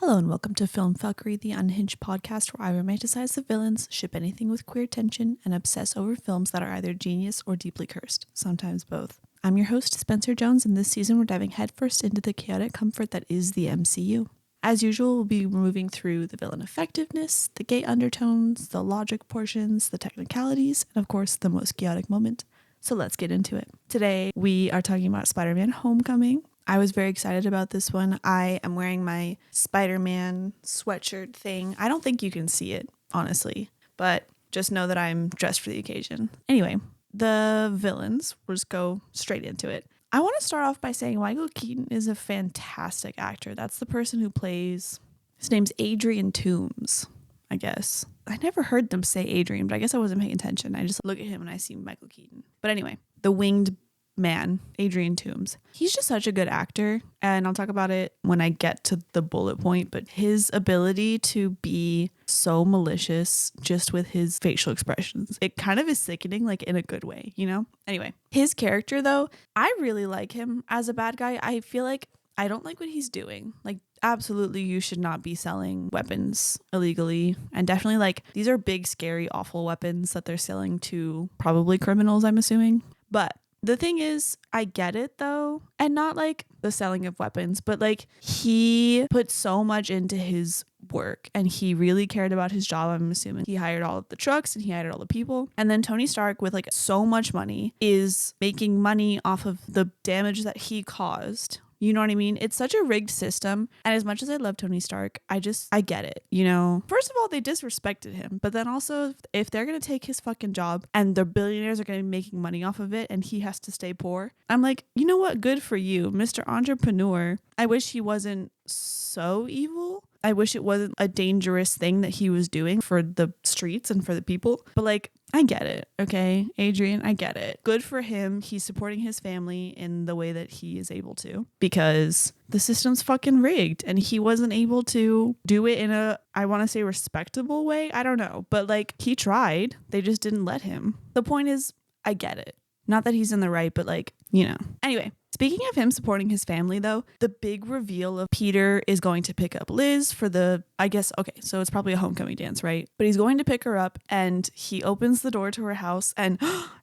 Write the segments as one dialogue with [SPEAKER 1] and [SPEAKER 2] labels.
[SPEAKER 1] Hello and welcome to Philm Phuckery, the unhinged podcast where I romanticize the villains, ship anything with queer tension, and obsess over films that are either genius or deeply cursed, sometimes both. I'm your host, Spencer Jones, and this season we're diving headfirst into the chaotic comfort that is the MCU. As usual, we'll be moving through the villain effectiveness, the gay undertones, the logic portions, the technicalities, and of course, the most chaotic moment. So let's get into it. Today, we are talking about Spider-Man Homecoming. I was very excited about this one. I am wearing my Spider-Man sweatshirt thing. I don't think you can see it, honestly, but just know that I'm dressed for the occasion. Anyway, the villains, we'll just go straight into it. I want to start off by saying Michael Keaton is a fantastic actor. That's the person who plays, his name's Adrian Toomes, I guess. I never heard them say Adrian, but I guess I wasn't paying attention. I just look at him and I see Michael Keaton. But anyway, the winged man, Adrian Toomes. He's just such a good actor, and I'll talk about it when I get to the bullet point, but his ability to be so malicious just with his facial expressions, it kind of is sickening, like in a good way, you know? Anyway, his character though, I really like him as a bad guy. I feel like I don't like what he's doing. Like, absolutely, you should not be selling weapons illegally. And definitely, like, these are big, scary, awful weapons that they're selling to probably criminals, I'm assuming. But the thing is, I get it though, and not like the selling of weapons, but like he put so much into his work and he really cared about his job. I'm assuming he hired all of the trucks and he hired all the people. And then Tony Stark, with like so much money, is making money off of the damage that he caused. You know what I mean? It's such a rigged system. And as much as I love Tony Stark, I get it, you know? First of all, they disrespected him. But then also, if they're going to take his fucking job and the billionaires are going to be making money off of it and he has to stay poor, I'm like, you know what? Good for you, Mr. Entrepreneur. I wish he wasn't so evil. I wish it wasn't a dangerous thing that he was doing for the streets and for the people. But like, I get it, okay? Adrian, I get it. Good for him. He's supporting his family in the way that he is able to, because the system's fucking rigged and he wasn't able to do it in a, I want to say, respectable way. I don't know. But like, he tried. They just didn't let him. The point is, I get it. Not that he's in the right, but like, you know. Anyway, speaking of him supporting his family though, the big reveal of Peter is going to pick up Liz for the, I guess, okay, so it's probably a homecoming dance, right? But he's going to pick her up and he opens the door to her house and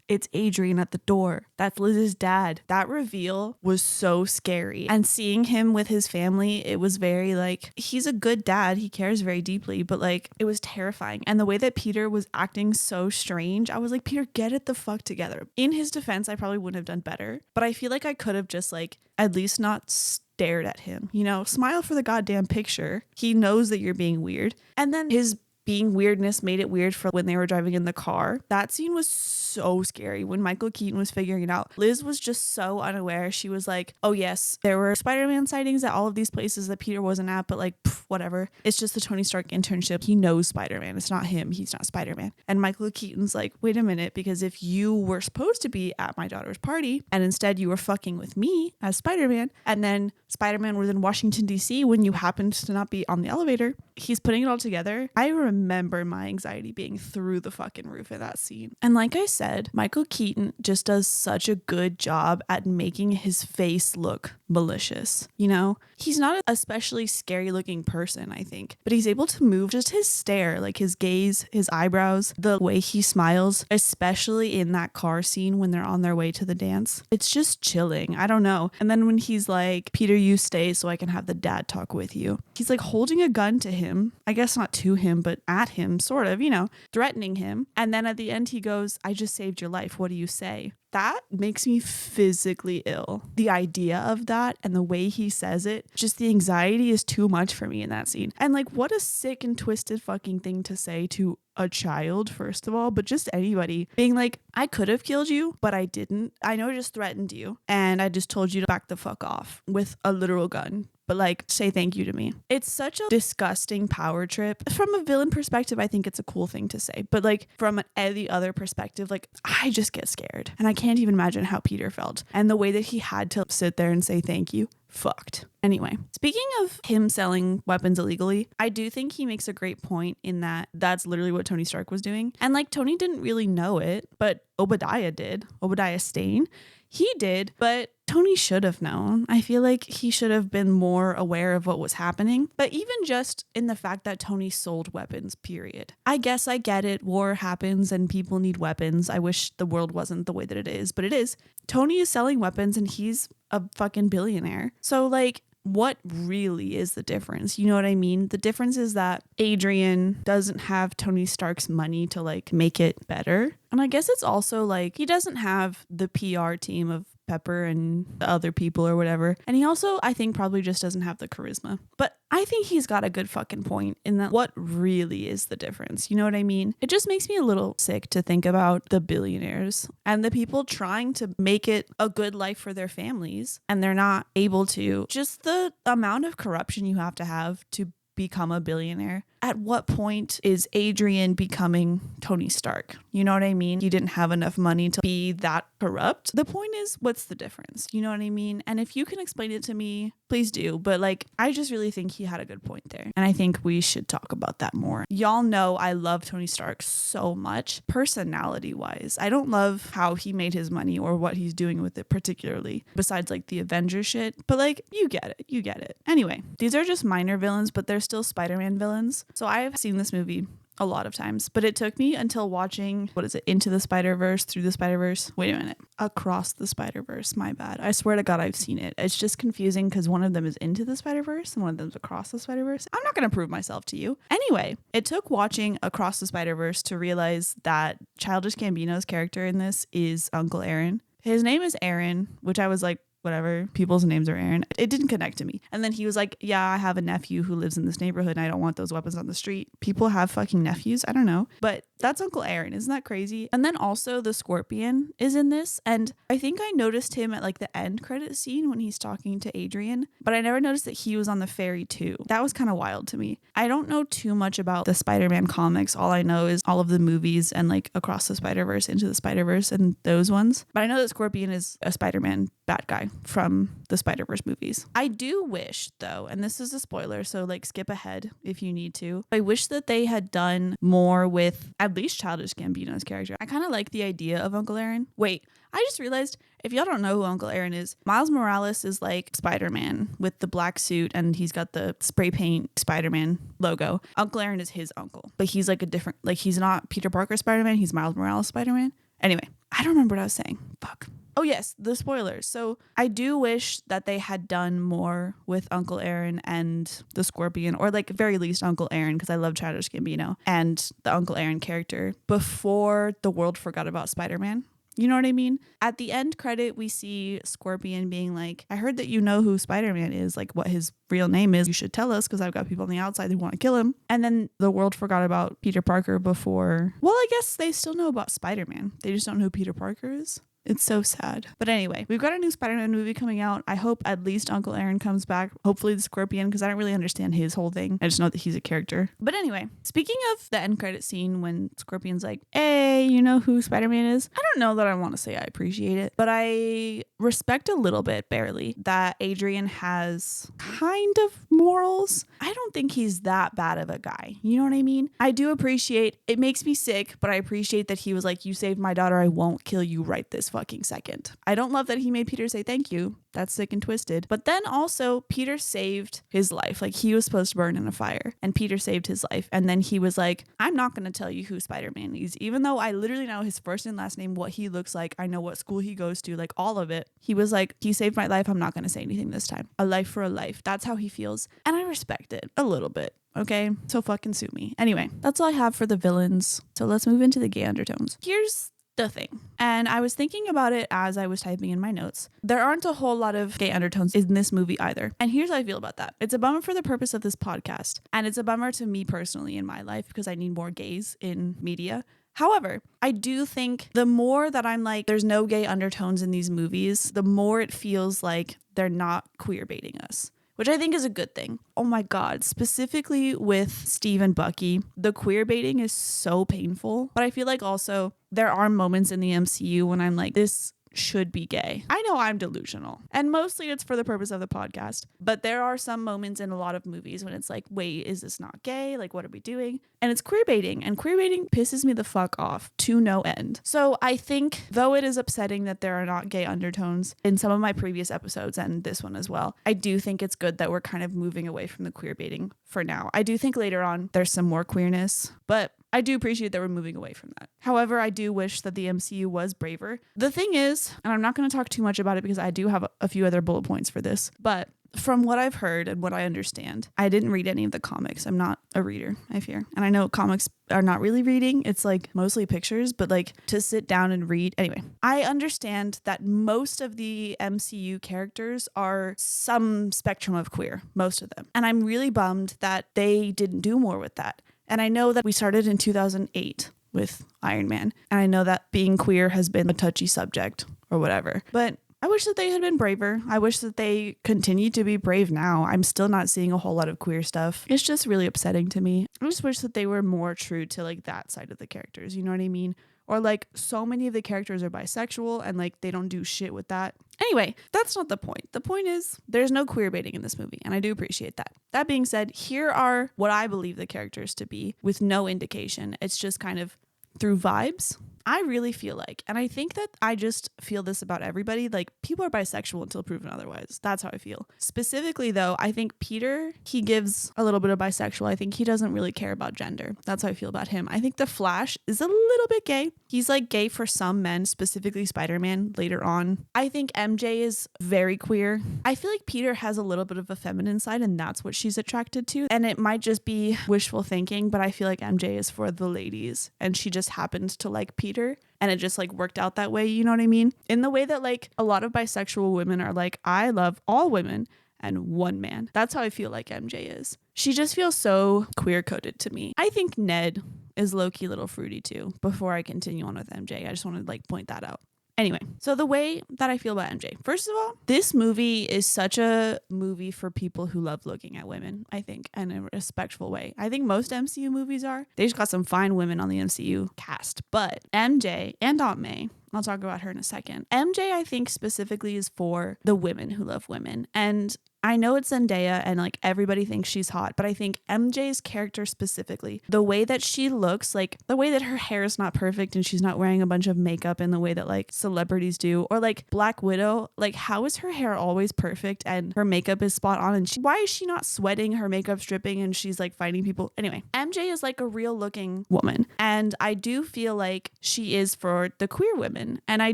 [SPEAKER 1] it's Adrian at the door. That's Liz's dad. That reveal was so scary. And seeing him with his family, it was very like, he's a good dad. He cares very deeply, but like, it was terrifying. And the way that Peter was acting so strange, I was like, Peter, get it the fuck together. In his defense, I probably wouldn't have done better, but I feel like I could have just like, at least not stared at him, you know, smile for the goddamn picture. He knows that you're being weird. And then his being weirdness made it weird for when they were driving in the car. That scene was so scary when Michael Keaton was figuring it out. Liz was just so unaware. She was like, oh yes, there were Spider-Man sightings at all of these places that Peter wasn't at, but like, whatever. It's just the Tony Stark internship. He knows Spider-Man. It's not him. He's not Spider-Man. And Michael Keaton's like, wait a minute, because if you were supposed to be at my daughter's party and instead you were fucking with me as Spider-Man, and then Spider-Man was in Washington, D.C. when you happened to not be on the elevator, he's putting it all together. I remember my anxiety being through the fucking roof in that scene. And like I said, Michael Keaton just does such a good job at making his face look malicious. You know, he's not an especially scary looking person, I think, but he's able to move just his stare, like his gaze, his eyebrows, the way he smiles, especially in that car scene when they're on their way to the dance. It's just chilling. I don't know. And then when he's like, Peter, you stay so I can have the dad talk with you. He's like holding a gun to him. I guess not to him, but at him, sort of, you know, threatening him. And then at the end, he goes, I just saved your life. What do you say? That makes me physically ill. The idea of that and the way he says it, just the anxiety is too much for me in that scene. And like, what a sick and twisted fucking thing to say to a child, first of all, but just anybody, being like, I could have killed you, but I didn't. I know I just threatened you and I just told you to back the fuck off with a literal gun. But like, say thank you to me. It's such a disgusting power trip. From a villain perspective, I think it's a cool thing to say. But like, from any other perspective, like, I just get scared. And I can't even imagine how Peter felt. And the way that he had to sit there and say thank you, fucked. Anyway, speaking of him selling weapons illegally, I do think he makes a great point in that that's literally what Tony Stark was doing. And like, Tony didn't really know it, but Obadiah did. Obadiah Stane. He did, but Tony should have known. I feel like he should have been more aware of what was happening. But even just in the fact that Tony sold weapons, period. I guess I get it. War happens and people need weapons. I wish the world wasn't the way that it is, but it is. Tony is selling weapons and he's a fucking billionaire. So like, what really is the difference? You know what I mean? The difference is that Adrian doesn't have Tony Stark's money to like make it better. And I guess it's also like he doesn't have the PR team of Pepper and the other people or whatever. And he also, I think, probably just doesn't have the charisma. But I think he's got a good fucking point in that what really is the difference? You know what I mean? It just makes me a little sick to think about the billionaires and the people trying to make it a good life for their families and they're not able to. Just the amount of corruption you have to become a billionaire. At what point is Adrian becoming Tony Stark? You know what I mean? He didn't have enough money to be that corrupt. The point is, what's the difference? You know what I mean? And if you can explain it to me, please do. But like, I just really think he had a good point there. And I think we should talk about that more. Y'all know I love Tony Stark so much, personality wise. I don't love how he made his money or what he's doing with it particularly, besides like the Avengers shit. But like, you get it. You get it. Anyway, these are just minor villains, but they're still Spider-Man villains. So I've seen this movie a lot of times, but it took me until watching, Into the Spider-Verse, Through the Spider-Verse? Wait a minute. Across the Spider-Verse, my bad. I swear to God, I've seen it. It's just confusing because one of them is Into the Spider-Verse and one of them's Across the Spider-Verse. I'm not going to prove myself to you. Anyway, it took watching Across the Spider-Verse to realize that Childish Gambino's character in this is Uncle Aaron. His name is Aaron, which I was like, whatever, people's names are Aaron. It didn't connect to me. And then he was like, yeah, I have a nephew who lives in this neighborhood and I don't want those weapons on the street. People have fucking nephews. I don't know. But that's Uncle Aaron. Isn't that crazy? And then also the Scorpion is in this. And I think I noticed him at like the end credit scene when he's talking to Adrian, but I never noticed that he was on the ferry too. That was kind of wild to me. I don't know too much about the Spider-Man comics. All I know is all of the movies and like Across the Spider-Verse, Into the Spider-Verse and those ones. But I know that Scorpion is a Spider-Man bad guy from the Spider-Verse movies. I do wish though, and this is a spoiler, so like skip ahead if you need to. I wish that they had done more with at least Childish Gambino's character. I kind of like the idea of Uncle Aaron. Wait, I just realized, if y'all don't know who Uncle Aaron is, Miles Morales is like Spider-Man with the black suit and he's got the spray paint Spider-Man logo. Uncle Aaron is his uncle, but he's like a different, like he's not Peter Parker Spider-Man, he's Miles Morales Spider-Man. Anyway, I don't remember what I was saying. Fuck. Oh yes, the spoilers. So I do wish that they had done more with Uncle Aaron and the Scorpion, or like very least Uncle Aaron, because I love Childish Gambino, and the Uncle Aaron character before the world forgot about Spider-Man. You know what I mean? At the end credit, we see Scorpion being like, I heard that you know who Spider-Man is, like what his real name is. You should tell us because I've got people on the outside who want to kill him. And then the world forgot about Peter Parker before. Well, I guess they still know about Spider-Man. They just don't know who Peter Parker is. It's so sad. But anyway, we've got a new Spider-Man movie coming out. I hope at least Uncle Aaron comes back. Hopefully the Scorpion, because I don't really understand his whole thing. I just know that he's a character. But anyway, speaking of the end credit scene when Scorpion's like, hey, you know who Spider-Man is? I don't know that I want to say I appreciate it, but I respect a little bit, barely, that Adrian has kind of morals. I don't think he's that bad of a guy. You know what I mean? I do appreciate, it makes me sick, but I appreciate that he was like, you saved my daughter. I won't kill you right this fucking second. I don't love that he made Peter say thank you. That's sick and twisted. But then also Peter saved his life. Like he was supposed to burn in a fire and Peter saved his life. And then he was like, I'm not going to tell you who Spider-Man is, even though I literally know his first and last name, what he looks like. I know what school he goes to, like all of it. He was like, he saved my life. I'm not going to say anything this time. A life for a life. That's how he feels. And I respect it a little bit. Okay, so fucking sue me. Anyway, that's all I have for the villains. So let's move into the gay undertones. Here's the thing. And I was thinking about it as I was typing in my notes. There aren't a whole lot of gay undertones in this movie either. And here's how I feel about that. It's a bummer for the purpose of this podcast. And it's a bummer to me personally in my life because I need more gays in media. However, I do think the more that I'm like, there's no gay undertones in these movies, the more it feels like they're not queer baiting us, which I think is a good thing. Oh my God, specifically with Steve and Bucky, the queer baiting is so painful. But I feel like also there are moments in the MCU when I'm like, this should be gay. I know I'm delusional, and mostly it's for the purpose of the podcast, but there are some moments in a lot of movies when it's like, wait, is this not gay? Like, what are we doing? And it's queer baiting, and queer baiting pisses me the fuck off to no end. So I think, though it is upsetting that there are not gay undertones in some of my previous episodes and this one as well, I do think it's good that we're kind of moving away from the queer baiting for now. I do think later on there's some more queerness, but I do appreciate that we're moving away from that. However, I do wish that the MCU was braver. The thing is, and I'm not going to talk too much about it because I do have a few other bullet points for this, but from what I've heard and what I understand, I didn't read any of the comics. I'm not a reader, I fear. And I know comics are not really reading. It's like mostly pictures, but like to sit down and read. Anyway, I understand that most of the MCU characters are some spectrum of queer, most of them. And I'm really bummed that they didn't do more with that. And I know that we started in 2008 with Iron Man. And I know that being queer has been a touchy subject or whatever. But I wish that they had been braver. I wish that they continued to be brave now. I'm still not seeing a whole lot of queer stuff. It's just really upsetting to me. I just wish that they were more true to like that side of the characters. You know what I mean? Or like so many of the characters are bisexual and like they don't do shit with that. Anyway, that's not the point. The point is there's no queer baiting in this movie, and I do appreciate that. That being said, here are what I believe the characters to be with no indication. It's just kind of through vibes. I really feel like, and I think that I just feel this about everybody, like people are bisexual until proven otherwise. That's how I feel. Specifically though, I think Peter, he gives a little bit of bisexual. I think he doesn't really care about gender. That's how I feel about him. I think the Flash is a little bit gay. He's like gay for some men, specifically Spiderman later on. I think MJ is very queer. I feel like Peter has a little bit of a feminine side and that's what she's attracted to. And it might just be wishful thinking, but I feel like MJ is for the ladies and she just happened to like Peter. And it just like worked out that way, you know what I mean? In the way that like a lot of bisexual women are like, I love all women and one man. That's how I feel like MJ is. She just feels so queer coded to me. I think Ned is low-key little fruity too. Before I continue on with MJ, I just want to like point that out. Anyway, so the way that I feel about MJ. First of all, this movie is such a movie for people who love looking at women, I think, in a respectful way. I think most MCU movies are. They just got some fine women on the MCU cast. But MJ and Aunt May, I'll talk about her in a second. MJ, I think, specifically is for the women who love women. And I know it's Zendaya and like everybody thinks she's hot, but I think MJ's character specifically, the way that she looks, like the way that her hair is not perfect and she's not wearing a bunch of makeup in the way that like celebrities do, or like Black Widow, like how is her hair always perfect and her makeup is spot on, and why is she not sweating, her makeup's dripping and she's like fighting people? Anyway, MJ is like a real looking woman, and I do feel like she is for the queer women, and I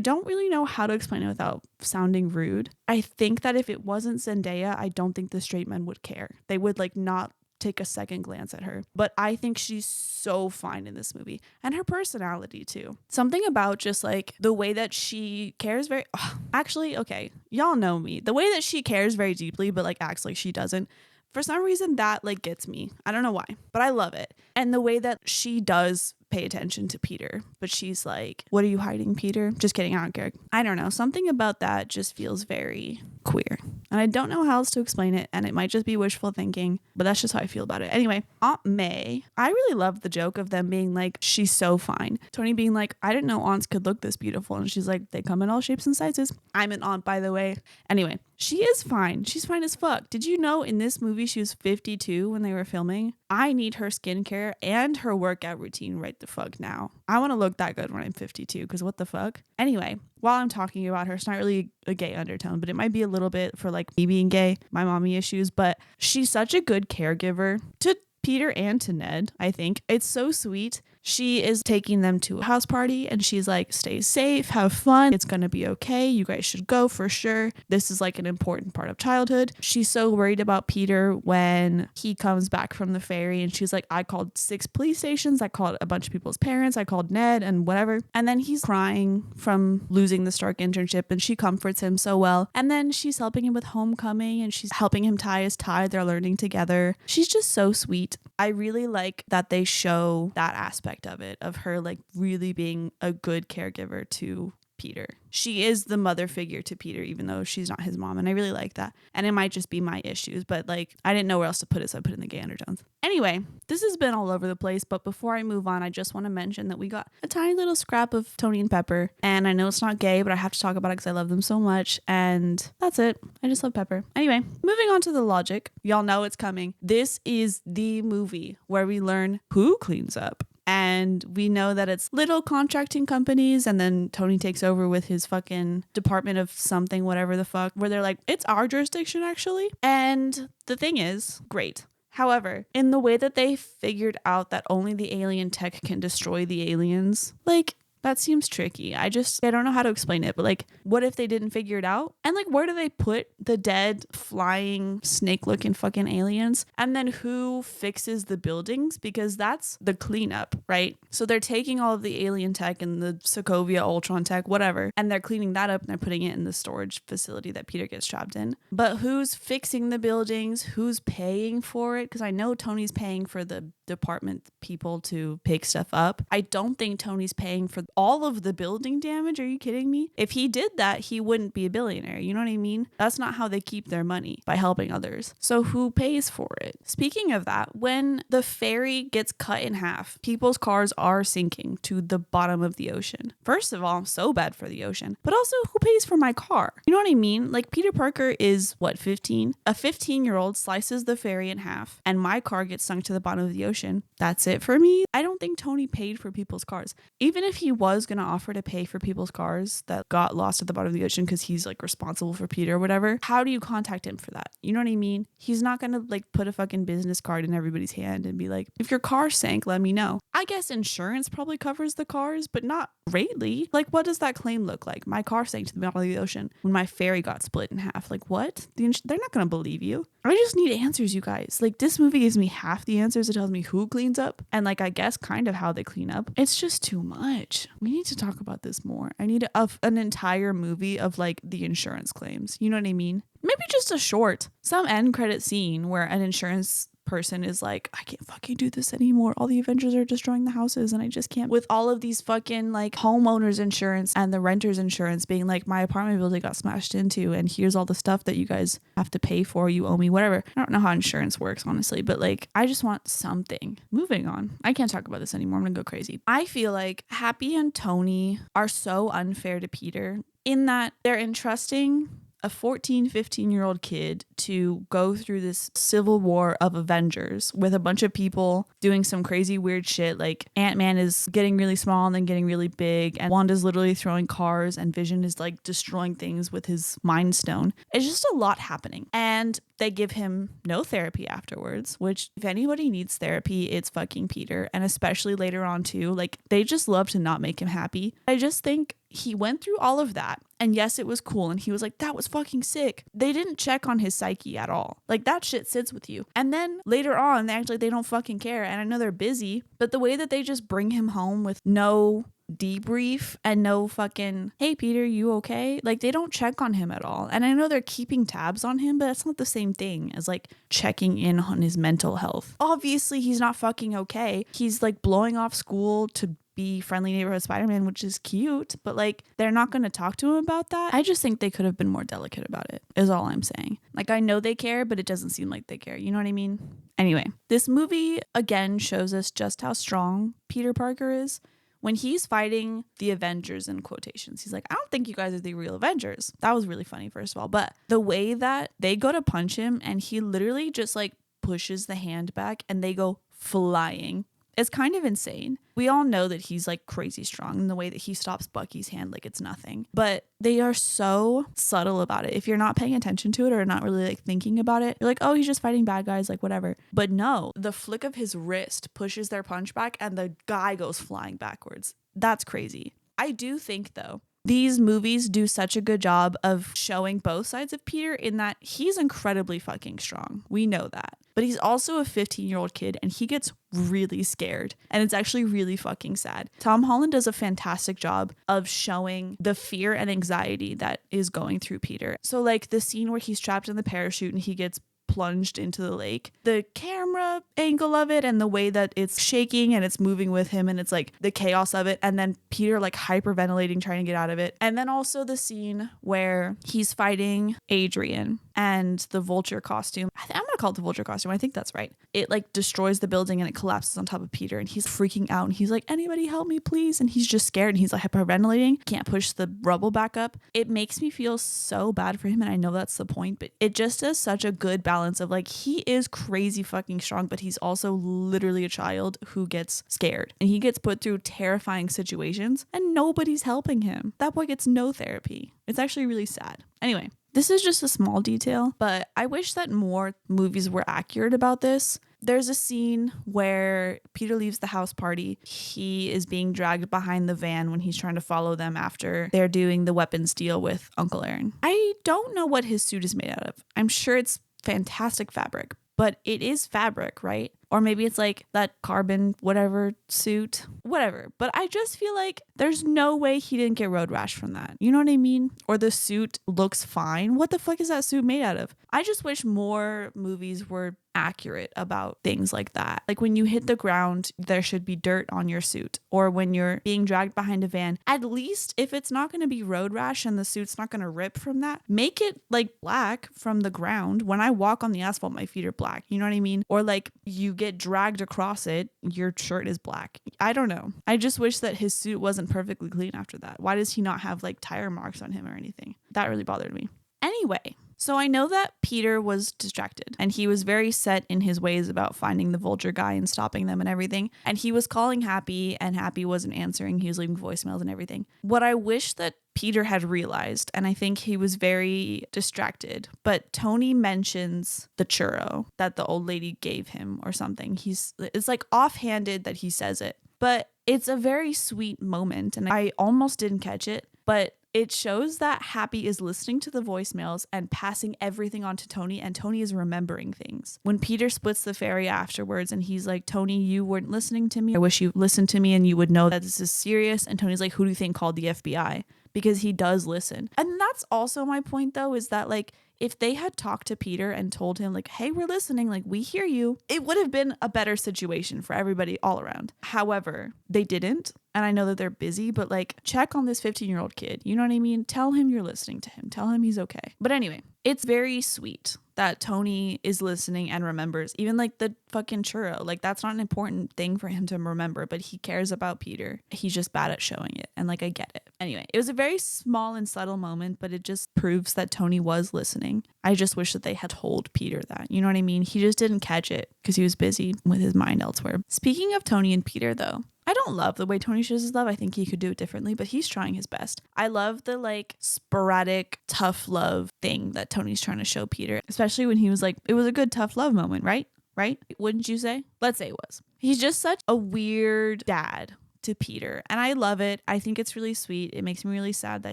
[SPEAKER 1] don't really know how to explain it without sounding rude. I think that if it wasn't Zendaya, I don't think the straight men would care. They would like not take a second glance at her. But I think she's so fine in this movie, and her personality too. Something about just like the way that she cares very actually, okay, y'all know me. The way that she cares very deeply but like acts like she doesn't. For some reason that like gets me. I don't know why, but I love it. And the way that she does pay attention to Peter, but she's like, what are you hiding, Peter? Just kidding, I don't care. I don't know. Something about that just feels very queer. And I don't know how else to explain it, and it might just be wishful thinking, but that's just how I feel about it. Anyway, Aunt May, I really love the joke of them being like, she's so fine. Tony being like, I didn't know aunts could look this beautiful. And she's like, they come in all shapes and sizes. I'm an aunt, by the way. Anyway, she is fine. She's fine as fuck. Did you know in this movie she was 52 when they were filming? I need her skincare and her workout routine right the fuck now. I want to look that good when I'm 52, because what the fuck? Anyway, while I'm talking about her, it's not really a gay undertone, but it might be a little bit for like me being gay, my mommy issues, but she's such a good caregiver to Peter and to Ned, I think. It's so sweet. She is taking them to a house party and she's like, stay safe, have fun. It's going to be okay. You guys should go for sure. This is like an important part of childhood. She's so worried about Peter when he comes back from the ferry, and she's like, I called 6 police stations. I called a bunch of people's parents. I called Ned and whatever. And then he's crying from losing the Stark internship, and she comforts him so well. And then she's helping him with homecoming and she's helping him tie his tie. They're learning together. She's just so sweet. I really like that they show that aspect of it, of her like really being a good caregiver to Peter. She is the mother figure to Peter, even though she's not his mom. And I really like that. And it might just be my issues, but like I didn't know where else to put it, so I put it in the gay undertones. Anyway, this has been all over the place, but before I move on, I just want to mention that we got a tiny little scrap of Tony and Pepper. And I know it's not gay, but I have to talk about it because I love them so much. And that's it. I just love Pepper. Anyway, moving on to the logic. Y'all know it's coming. This is the movie where we learn who cleans up. And we know that it's little contracting companies, and then Tony takes over with his fucking department of something, whatever the fuck, where they're like, it's our jurisdiction actually. And the thing is, great. However, in the way that they figured out that only the alien tech can destroy the aliens, like, that seems tricky. I don't know how to explain it, but like, what if they didn't figure it out? And like, where do they put the dead flying snake looking fucking aliens? And then who fixes the buildings? Because that's the cleanup, right? So they're taking all of the alien tech and the Sokovia Ultron tech, whatever, and they're cleaning that up and they're putting it in the storage facility that Peter gets trapped in. But who's fixing the buildings? Who's paying for it? Because I know Tony's paying for the department people to pick stuff up. I don't think Tony's paying for all of the building damage. Are you kidding me? If he did that, he wouldn't be a billionaire. You know what I mean? That's not how they keep their money, by helping others. So who pays for it? Speaking of that, when the ferry gets cut in half, people's cars are sinking to the bottom of the ocean. First of all, so bad for the ocean, but also who pays for my car? You know what I mean? Like, Peter Parker is what, 15? A 15-year-old slices the ferry in half and my car gets sunk to the bottom of the ocean. That's it for me. I don't think Tony paid for people's cars. Even if he was going to offer to pay for people's cars that got lost at the bottom of the ocean because he's like responsible for Peter or whatever, how do you contact him for that? You know what I mean? He's not going to like put a fucking business card in everybody's hand and be like, if your car sank, let me know. I guess insurance probably covers the cars, but not greatly. Like, what does that claim look like? My car sank to the bottom of the ocean when my ferry got split in half. Like, what? They're not going to believe you. I just need answers, you guys. Like, this movie gives me half the answers. It tells me who cleans up and like, I guess kind of how they clean up. It's just too much. We need to talk about this more. I need an entire movie of like the insurance claims. You know what I mean? Maybe just a short, some end credit scene where an insurance person is like, I can't fucking do this anymore. All the Avengers are destroying the houses and I just can't. With all of these fucking like homeowners insurance and the renters insurance being like, my apartment building got smashed into and here's all the stuff that you guys have to pay for. You owe me whatever. I don't know how insurance works, honestly, but like, I just want something. Moving on. I can't talk about this anymore. I'm gonna go crazy. I feel like Happy and Tony are so unfair to Peter in that they're entrusting a 15-year-old kid to go through this civil war of Avengers with a bunch of people doing some crazy weird shit. Like Ant-Man is getting really small and then getting really big, and Wanda's literally throwing cars, and Vision is like destroying things with his Mind Stone. It's just a lot happening. And they give him no therapy afterwards, which if anybody needs therapy, it's fucking Peter. And especially later on too, like they just love to not make him happy. I just think he went through all of that. And yes, it was cool. And he was like, that was fucking sick. They didn't check on his psyche at all. Like that shit sits with you. And then later on, they act like they don't fucking care. And I know they're busy, but the way that they just bring him home with no debrief and no fucking, hey Peter, you okay? Like they don't check on him at all. And I know they're keeping tabs on him, but that's not the same thing as like checking in on his mental health. Obviously he's not fucking okay. He's like blowing off school to be friendly neighborhood Spider-Man, which is cute, but like they're not going to talk to him about that. I just think they could have been more delicate about it, is all I'm saying. Like I know they care, but it doesn't seem like they care. You know what I mean? Anyway, this movie again shows us just how strong Peter Parker is. When he's fighting the Avengers in quotations, he's like, I don't think you guys are the real Avengers. That was really funny, first of all. But the way that they go to punch him and he literally just like pushes the hand back and they go flying. It's kind of insane. We all know that he's like crazy strong in the way that he stops Bucky's hand like it's nothing. But they are so subtle about it. If you're not paying attention to it or not really like thinking about it, you're like, oh, he's just fighting bad guys, like whatever. But no, the flick of his wrist pushes their punch back and the guy goes flying backwards. That's crazy. I do think though, these movies do such a good job of showing both sides of Peter in that he's incredibly fucking strong. We know that. But he's also a 15-year-old kid and he gets really scared. And it's actually really fucking sad. Tom Holland does a fantastic job of showing the fear and anxiety that is going through Peter. So like the scene where he's trapped in the parachute and he gets plunged into the lake. The camera angle of it and the way that it's shaking and it's moving with him, and it's like the chaos of it, and then Peter like hyperventilating trying to get out of it. And then also the scene where he's fighting Adrian and the vulture costume. I'm gonna call it the vulture costume. I think that's right. It like destroys the building and it collapses on top of Peter, and he's freaking out and he's like, anybody help me please, and he's just scared and he's like hyperventilating, can't push the rubble back up. It makes me feel so bad for him, and I know that's the point, but it just does such a good balance of like, he is crazy fucking strong, but he's also literally a child who gets scared and he gets put through terrifying situations and nobody's helping him. That boy gets no therapy. It's actually really sad. Anyway, this is just a small detail, but I wish that more movies were accurate about this. There's a scene where Peter leaves the house party. He is being dragged behind the van when he's trying to follow them after they're doing the weapons deal with Uncle Aaron. I don't know what his suit is made out of. I'm sure it's fantastic fabric, but it is fabric, right? Or maybe it's like that carbon whatever suit, whatever. But I just feel like there's no way he didn't get road rash from that. You know what I mean? Or the suit looks fine. What the fuck is that suit made out of? I just wish more movies were accurate about things like that. Like when you hit the ground, there should be dirt on your suit. Or when you're being dragged behind a van, at least if it's not going to be road rash and the suit's not going to rip from that, make it like black from the ground. When I walk on the asphalt, my feet are black. You know what I mean? Or like you get dragged across it, your shirt is black. I don't know. I just wish that his suit wasn't perfectly clean after that. Why does he not have like tire marks on him or anything? That really bothered me. Anyway, so I know that Peter was distracted and he was very set in his ways about finding the vulture guy and stopping them and everything. And he was calling Happy and Happy wasn't answering. He was leaving voicemails and everything. What I wish that Peter had realized, and I think he was very distracted, but Tony mentions the churro that the old lady gave him or something. It's like offhanded that he says it, but it's a very sweet moment and I almost didn't catch it, but it shows that Happy is listening to the voicemails and passing everything on to Tony, and Tony is remembering things. When Peter splits the ferry afterwards and he's like, Tony, you weren't listening to me. I wish you listened to me and you would know that this is serious. And Tony's like, who do you think called the FBI? Because he does listen. And that's also my point though, is that like, if they had talked to Peter and told him like, hey, we're listening, like we hear you, it would have been a better situation for everybody all around. However, they didn't. And I know that they're busy, but like check on this 15-year-old kid. You know what I mean? Tell him you're listening to him. Tell him he's okay. But anyway, it's very sweet that Tony is listening and remembers, even like the fucking churro. Like that's not an important thing for him to remember, but he cares about Peter. He's just bad at showing it. And like, I get it. Anyway, it was a very small and subtle moment, but it just proves that Tony was listening. I just wish that they had told Peter that. You know what I mean? He just didn't catch it because he was busy with his mind elsewhere. Speaking of Tony and Peter though, I don't love the way Tony shows his love. I think he could do it differently, but he's trying his best. I love the like sporadic tough love thing that Tony's trying to show Peter, especially when he was like, it was a good tough love moment, right? Right? Wouldn't you say? Let's say it was. He's just such a weird dad to Peter, and I love it. I think it's really sweet. It makes me really sad that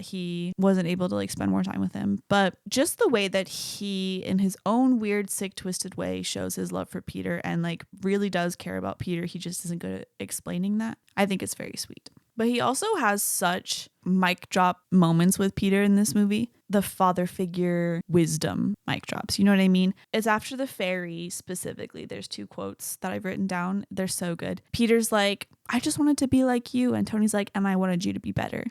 [SPEAKER 1] he wasn't able to like spend more time with him, but just the way that he in his own weird, sick, twisted way shows his love for Peter and like really does care about Peter. He just isn't good at explaining that. I think it's very sweet. But he also has such mic drop moments with Peter in this movie. The father figure wisdom mic drops. You know what I mean? It's after the ferry specifically. There's 2 quotes that I've written down. They're so good. Peter's like, I just wanted to be like you. And Tony's like, and I wanted you to be better.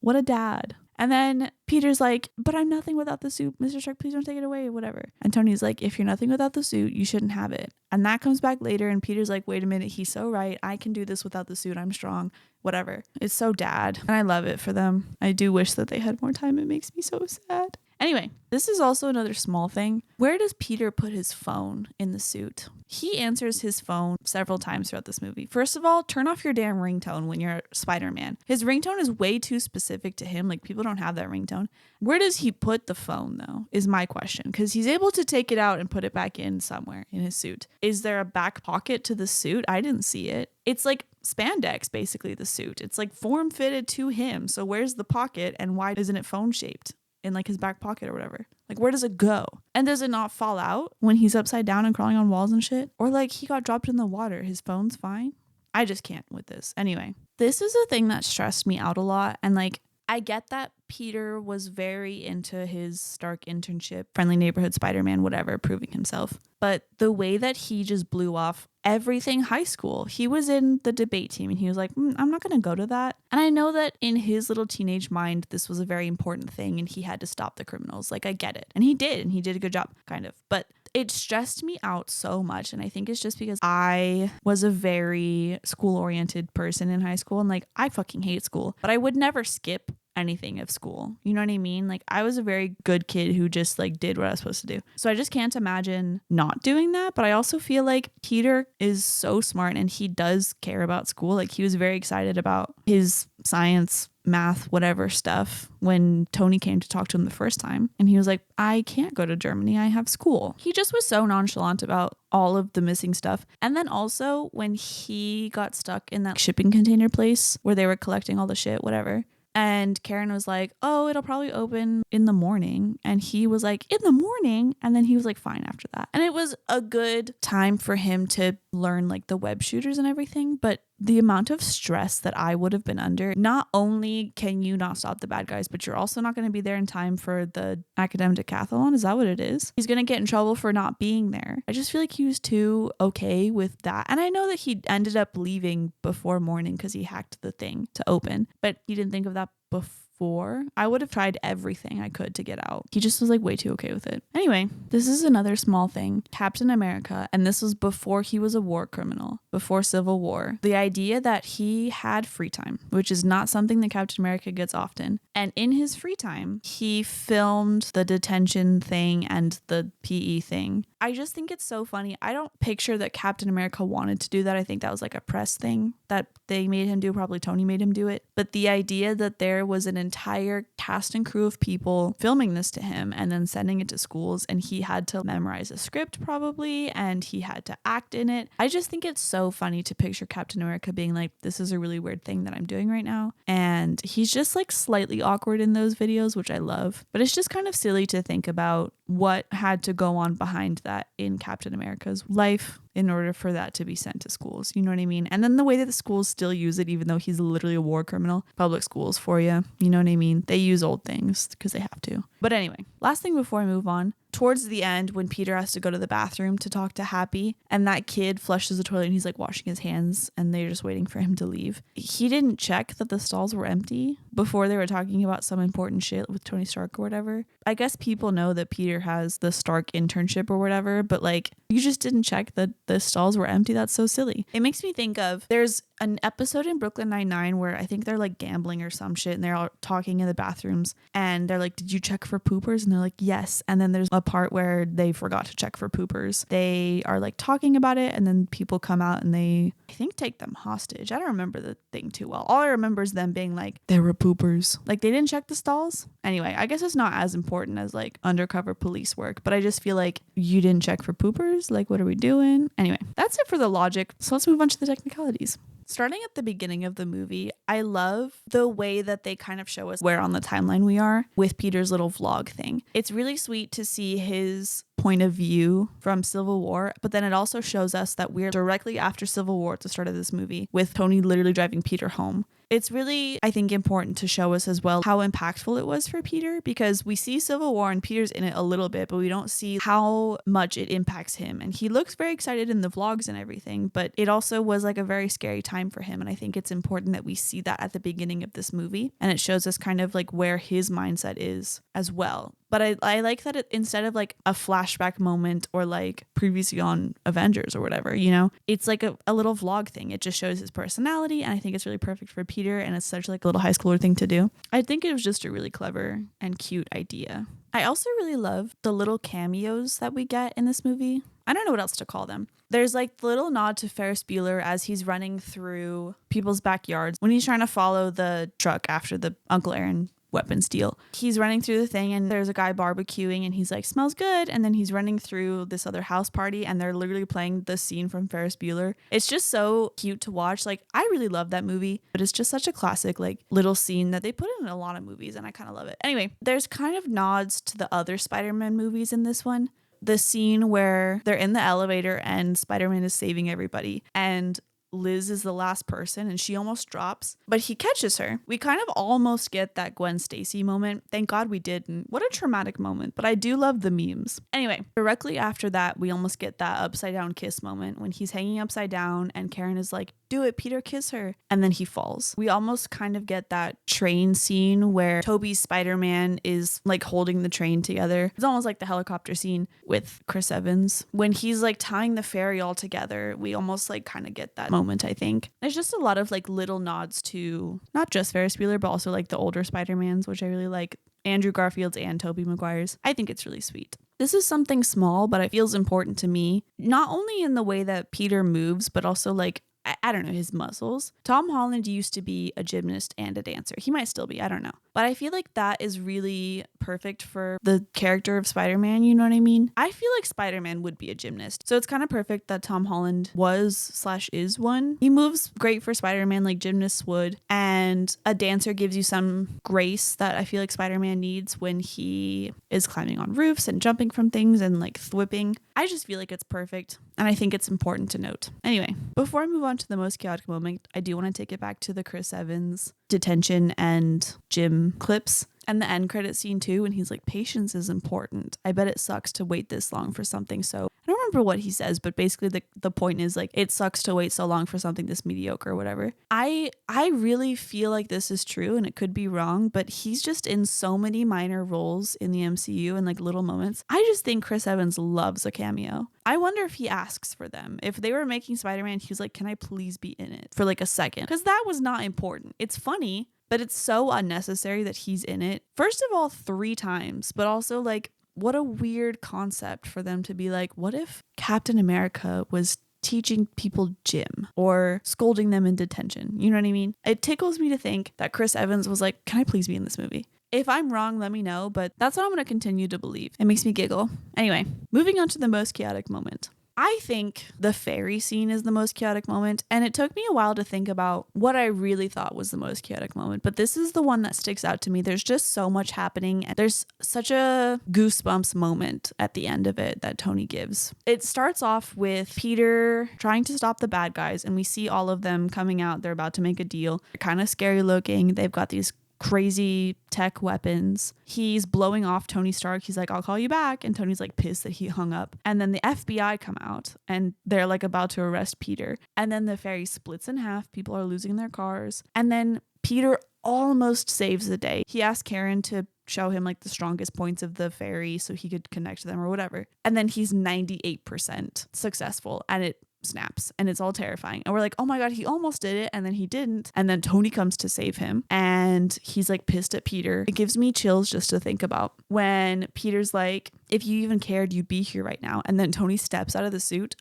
[SPEAKER 1] What a dad. And then Peter's like, but I'm nothing without the suit. Mr. Shark, please don't take it away, whatever. And Tony's like, if you're nothing without the suit, you shouldn't have it. And that comes back later. And Peter's like, wait a minute. He's so right. I can do this without the suit. I'm strong. Whatever. It's so dad. And I love it for them. I do wish that they had more time. It makes me so sad. Anyway, this is also another small thing. Where does Peter put his phone in the suit? He answers his phone several times throughout this movie. First of all, turn off your damn ringtone when you're Spider-Man. His ringtone is way too specific to him. Like, people don't have that ringtone. Where does he put the phone, though, is my question. Because he's able to take it out and put it back in somewhere in his suit. Is there a back pocket to the suit? I didn't see it. It's like spandex, basically, the suit. It's like form fitted to him. So where's the pocket and why isn't it phone shaped in like his back pocket or whatever? Like, where does it go? And does it not fall out when he's upside down and crawling on walls and shit? Or like he got dropped in the water. His phone's fine. I just can't with this. Anyway, this is a thing that stressed me out a lot. And like, I get that Peter was very into his Stark internship, friendly neighborhood Spider-Man, whatever, proving himself. But the way that he just blew off everything high school, he was in the debate team and he was like, I'm not going to go to that. And I know that in his little teenage mind, this was a very important thing and he had to stop the criminals. Like, I get it. And he did a good job, kind of. But it stressed me out so much. And I think it's just because I was a very school-oriented person in high school. And like, I fucking hate school, but I would never skip anything of school. You know what I mean? Like, I was a very good kid who just like did what I was supposed to do. So I just can't imagine not doing that. But I also feel like Peter is so smart and he does care about school. Like, he was very excited about his science, math, whatever stuff when Tony came to talk to him the first time. And he was like, I can't go to Germany. I have school. He just was so nonchalant about all of the missing stuff. And then also when he got stuck in that shipping container place where they were collecting all the shit, whatever. And Karen was like, oh, it'll probably open in the morning. And he was like, in the morning? And then he was like, fine after that. And it was a good time for him to learn like the web shooters and everything. But the amount of stress that I would have been under, not only can you not stop the bad guys, but you're also not going to be there in time for the academic decathlon. Is that what it is? He's going to get in trouble for not being there. I just feel like he was too okay with that. And I know that he ended up leaving before morning because he hacked the thing to open, but he didn't think of that before. I would have tried everything I could to get out. He just was like way too okay with it. Anyway, this is another small thing. Captain America, and this was before he was a war criminal, before Civil War. The idea that he had free time, which is not something that Captain America gets often. And in his free time, he filmed the detention thing and the PE thing. I just think it's so funny. I don't picture that Captain America wanted to do that. I think that was like a press thing that they made him do. Probably Tony made him do it. But the idea that there was an entire cast and crew of people filming this to him and then sending it to schools and he had to memorize a script probably and he had to act in it. I just think it's so funny to picture Captain America being like, this is a really weird thing that I'm doing right now. And he's just like slightly awkward in those videos, which I love. But it's just kind of silly to think about what had to go on behind that in Captain America's life in order for that to be sent to schools. You know what I mean? And then the way that the schools still use it, even though he's literally a war criminal, public schools for you. You know what I mean? They use old things because they have to. But anyway, last thing before I move on. Towards the end, when Peter has to go to the bathroom to talk to Happy, and that kid flushes the toilet and he's like washing his hands and they're just waiting for him to leave. He didn't check that the stalls were empty before they were talking about some important shit with Tony Stark or whatever. I guess people know that Peter has the Stark internship or whatever, but like, you just didn't check that the stalls were empty. That's so silly. It makes me think of, there's an episode in Brooklyn Nine-Nine where I think they're like gambling or some shit and they're all talking in the bathrooms and they're like, did you check for poopers? And they're like, yes. And then there's a part where they forgot to check for poopers. They are like talking about it and then people come out and they, I think, take them hostage. I don't remember the thing too well. All I remember is them being like, there were poopers. Like they didn't check the stalls. Anyway, I guess it's not as important as like undercover police work, but I just feel like you didn't check for poopers. Like, what are we doing? Anyway, that's it for the logic. So let's move on to the technicalities. Starting at the beginning of the movie, I love the way that they kind of show us where on the timeline we are with Peter's little vlog thing. It's really sweet to see his point of view from Civil War, but then it also shows us that we're directly after Civil War at the start of this movie with Tony literally driving Peter home. It's really, I think, important to show us as well how impactful it was for Peter, because we see Civil War and Peter's in it a little bit, but we don't see how much it impacts him. And he looks very excited in the vlogs and everything, but it also was like a very scary time for him. And I think it's important that we see that at the beginning of this movie. And it shows us kind of like where his mindset is as well. But I like that instead of like a flashback moment or like previously on Avengers or whatever, you know, it's like a little vlog thing. It just shows his personality. And I think it's really perfect for Peter. And it's such like a little high schooler thing to do. I think it was just a really clever and cute idea. I also really love the little cameos that we get in this movie. I don't know what else to call them. There's like the little nod to Ferris Bueller as he's running through people's backyards when he's trying to follow the truck after the Uncle Aaron weapons deal. He's running through the thing and there's a guy barbecuing and he's like, smells good. And then he's running through this other house party and they're literally playing the scene from Ferris Bueller. It's just so cute to watch. Like, I really love that movie, but it's just such a classic like little scene that they put in a lot of movies and I kind of love it. Anyway, there's kind of nods to the other Spider-Man movies in this one. The scene where they're in the elevator and Spider-Man is saving everybody and Liz is the last person and she almost drops, but he catches her. We kind of almost get that Gwen Stacy moment. Thank God we didn't. What a traumatic moment, but I do love the memes. Anyway, directly after that, we almost get that upside down kiss moment when he's hanging upside down and Karen is like, do it, Peter, kiss her. And then he falls. We almost kind of get that train scene where Tobey's Spider-Man is like holding the train together. It's almost like the helicopter scene with Chris Evans. When he's like tying the ferry all together, we almost like kind of get that moment, I think. There's just a lot of like little nods to not just Ferris Bueller, but also like the older Spider-Mans, which I really like. Andrew Garfield's and Tobey Maguire's. I think it's really sweet. This is something small, but it feels important to me, not only in the way that Peter moves, but also like I don't know, his muscles. Tom Holland used to be a gymnast and a dancer. He might still be, I don't know. But I feel like that is really perfect for the character of Spider-Man, you know what I mean? I feel like Spider-Man would be a gymnast. So it's kind of perfect that Tom Holland was/is one. He moves great for Spider-Man like gymnasts would. And a dancer gives you some grace that I feel like Spider-Man needs when he is climbing on roofs and jumping from things and like thwipping. I just feel like it's perfect. And I think it's important to note. Anyway, before I move on to the most chaotic moment, I do want to take it back to the Chris Evans detention and gym clips and the end credit scene too, when he's like, patience is important. I bet it sucks to wait this long for something. So I don't remember what he says, but basically the point is like, it sucks to wait so long for something this mediocre or whatever. I really feel like this is true, and it could be wrong, but he's just in so many minor roles in the MCU and like little moments. I just think Chris Evans loves a cameo. I wonder if he asks for them. If they were making Spider-Man, he was like, can I please be in it for like a second? Because that was not important. It's funny, but it's so unnecessary that he's in it. First of all, 3 times, but also like, what a weird concept for them to be like, what if Captain America was teaching people gym or scolding them in detention? You know what I mean? It tickles me to think that Chris Evans was like, can I please be in this movie? If I'm wrong, let me know, but that's what I'm going to continue to believe. It makes me giggle. Anyway, moving on to the most chaotic moment. I think the ferry scene is the most chaotic moment, and it took me a while to think about what I really thought was the most chaotic moment, but this is the one that sticks out to me. There's just so much happening, and there's such a goosebumps moment at the end of it that Tony gives. It starts off with Peter trying to stop the bad guys, and we see all of them coming out. They're about to make a deal. They're kind of scary looking. They've got these crazy tech weapons. He's blowing off Tony Stark. He's like, I'll call you back. And Tony's like pissed that he hung up. And then the FBI come out and they're like about to arrest Peter. And then the ferry splits in half. People are losing their cars. And then Peter almost saves the day. He asked Karen to show him like the strongest points of the ferry so he could connect to them or whatever. And then he's 98% successful and it snaps and it's all terrifying. And we're like, oh my God, he almost did it. And then he didn't. And then Tony comes to save him and he's like pissed at Peter. It gives me chills just to think about when Peter's like, if you even cared, you'd be here right now. And then Tony steps out of the suit.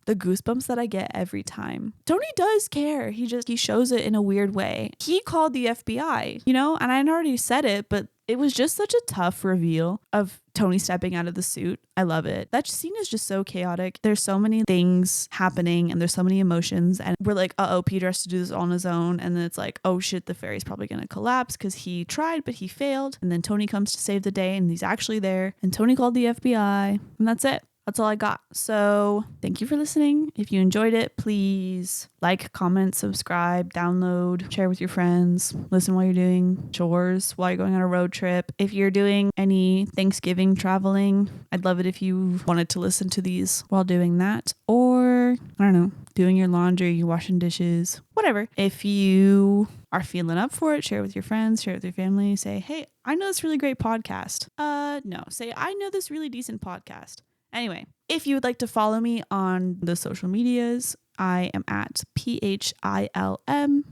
[SPEAKER 1] The goosebumps that I get every time. Tony does care. He shows it in a weird way. He called the FBI, you know, and I already said it, but it was just such a tough reveal of Tony stepping out of the suit. I love it. That scene is just so chaotic. There's so many things happening and there's so many emotions. And we're like, uh-oh, Peter has to do this on his own. And then it's like, oh shit, the ferry's probably going to collapse because he tried, but he failed. And then Tony comes to save the day and he's actually there. And Tony called the FBI. And that's it. That's all I got. So thank you for listening. If you enjoyed it, please like, comment, subscribe, download, share with your friends, listen while you're doing chores, while you're going on a road trip. If you're doing any Thanksgiving traveling, I'd love it if you wanted to listen to these while doing that. Or, I don't know, doing your laundry, you're washing dishes, whatever. If you are feeling up for it, share it with your friends, share it with your family. Say, hey, I know this really great podcast. No, say, I know this really decent podcast. Anyway, if you would like to follow me on the social medias, I am at PHILM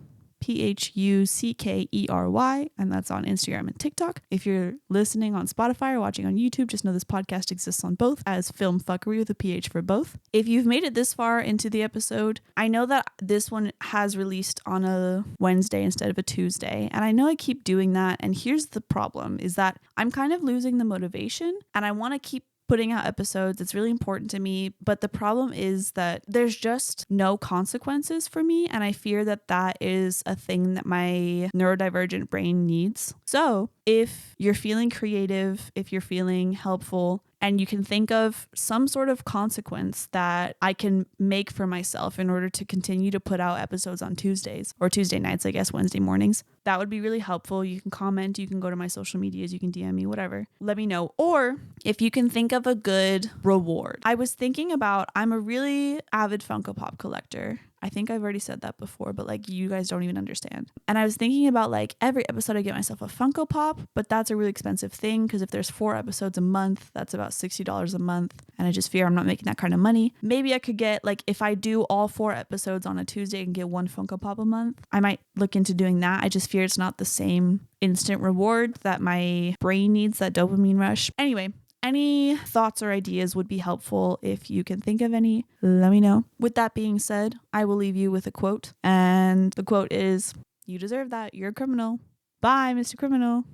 [SPEAKER 1] Phuckery, and that's on Instagram and TikTok. If you're listening on Spotify or watching on YouTube, just know this podcast exists on both as Philm Phuckery with a PH for both. If you've made it this far into the episode, I know that this one has released on a Wednesday instead of a Tuesday, and I know I keep doing that, and here's the problem, is that I'm kind of losing the motivation, and I want to keep putting out episodes. It's really important to me, but the problem is that there's just no consequences for me, and I fear that that is a thing that my neurodivergent brain needs. So if you're feeling creative, if you're feeling helpful, And you can think of some sort of consequence that I can make for myself in order to continue to put out episodes on Tuesdays or Tuesday nights, I guess, Wednesday mornings. That would be really helpful. You can comment, you can go to my social medias, you can DM me, whatever. Let me know. Or if you can think of a good reward. I was thinking about, I'm a really avid Funko Pop collector. I think I've already said that before, but like you guys don't even understand. And I was thinking about like every episode I get myself a Funko Pop, but that's a really expensive thing because if there's 4 episodes a month, that's about $60 a month. And I just fear I'm not making that kind of money. Maybe I could get like, if I do all 4 episodes on a Tuesday and get 1 Funko Pop a month, I might look into doing that. I just fear it's not the same instant reward that my brain needs, that dopamine rush. Anyway, any thoughts or ideas would be helpful. If you can think of any, let me know. With that being said, I will leave you with a quote. And the quote is, "You deserve that. You're a criminal. Bye, Mr. Criminal."